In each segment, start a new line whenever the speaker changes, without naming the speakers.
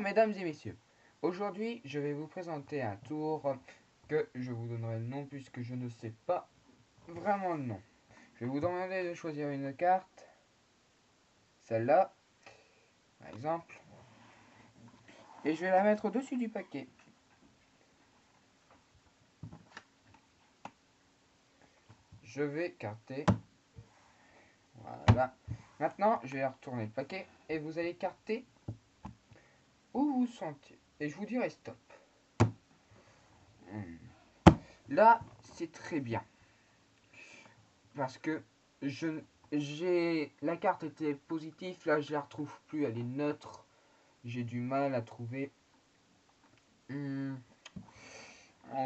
mesdames et messieurs. Aujourd'hui, je vais vous présenter un tour que je vous donnerai le nom puisque je ne sais pas vraiment le nom. Je vais vous demander de choisir une carte. Celle-là, par exemple. Et je vais la mettre au-dessus du paquet. Je vais carter. Voilà. Maintenant, je vais retourner le paquet et vous allez carter où vous sentez. Et je vous dirai stop. Là, c'est très bien. Parce que la carte était positive, là je la retrouve plus, elle est neutre. J'ai du mal à trouver. On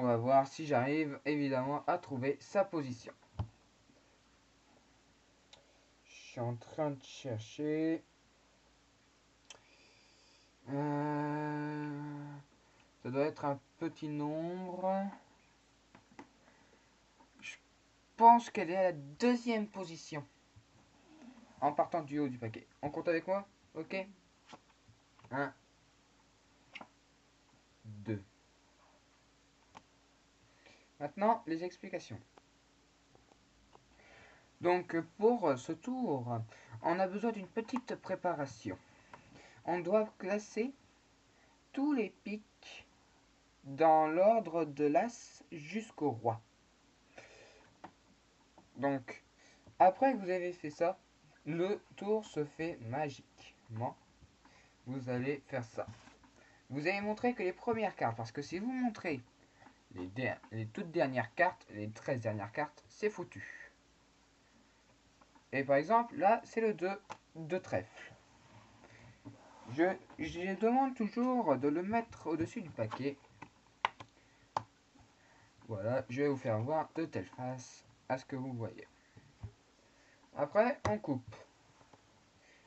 va voir si j'arrive évidemment à trouver sa position. Je suis en train de chercher. Ça doit être un petit nombre. Je pense qu'elle est à la deuxième position. En partant du haut du paquet. On compte avec moi? Ok. 1, 2. Maintenant, les explications. Donc, pour ce tour, on a besoin d'une petite préparation. On doit classer tous les pics dans l'ordre de l'as jusqu'au roi. Donc, après que vous avez fait ça, le tour se fait magiquement. Vous allez faire ça. Vous allez montrer que les premières cartes, parce que si vous montrez les toutes dernières cartes, les 13 dernières cartes, c'est foutu. Et par exemple, là, c'est le 2 de trèfle. Je demande toujours de le mettre au-dessus du paquet. Voilà, je vais vous faire voir de telle face à ce que vous voyez. Après, on coupe.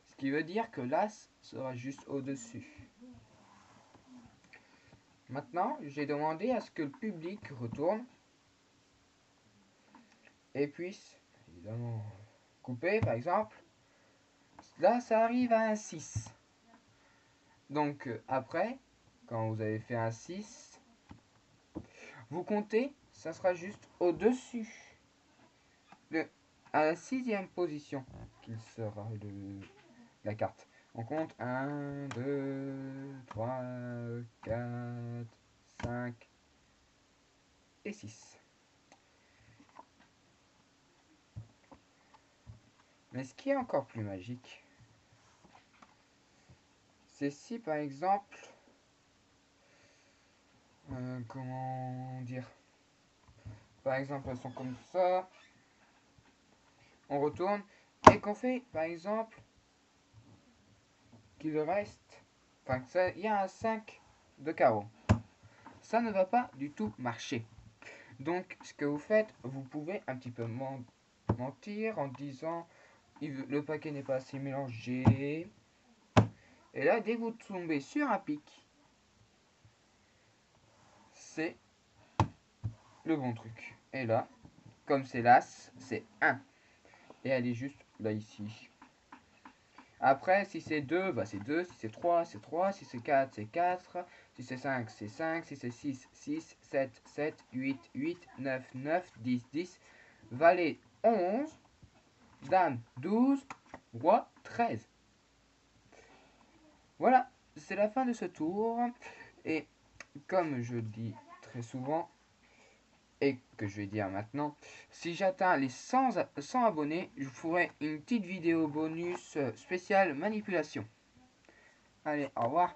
Ce qui veut dire que l'as sera juste au-dessus. Maintenant, j'ai demandé à ce que le public retourne et puisse, évidemment, couper, par exemple. Là, ça arrive à un 6. Donc, après, quand vous avez fait un 6, vous comptez, ça sera juste au-dessus, à la 6e position qu'il sera la carte. On compte 1, 2, 3, 4, 5 et 6. Mais ce qui est encore plus magique, c'est si par exemple, comment dire, par exemple elles sont comme ça, on retourne et qu'on fait par exemple qu'il reste, enfin il y a un 5 de carreau. Ça ne va pas du tout marcher. Donc ce que vous faites, vous pouvez un petit peu mentir en disant le paquet n'est pas assez mélangé. Et là, dès que vous tombez sur un pic, c'est le bon truc. Et là, comme c'est l'as, c'est 1. Et elle est juste là ici. Après, si c'est 2, bah c'est 2. Si c'est 3, c'est 3. Si c'est 4, c'est 4. Si c'est 5, c'est 5. Si c'est 6, 6. 7, 7. 8, 8. 9, 9. 10, 10. Valet, 11. Dame, 12. Roi, 13. Voilà, c'est la fin de ce tour. Et comme je dis très souvent, et que je vais dire maintenant, si j'atteins les 100 abonnés, je ferai une petite vidéo bonus spéciale manipulation. Allez, au revoir.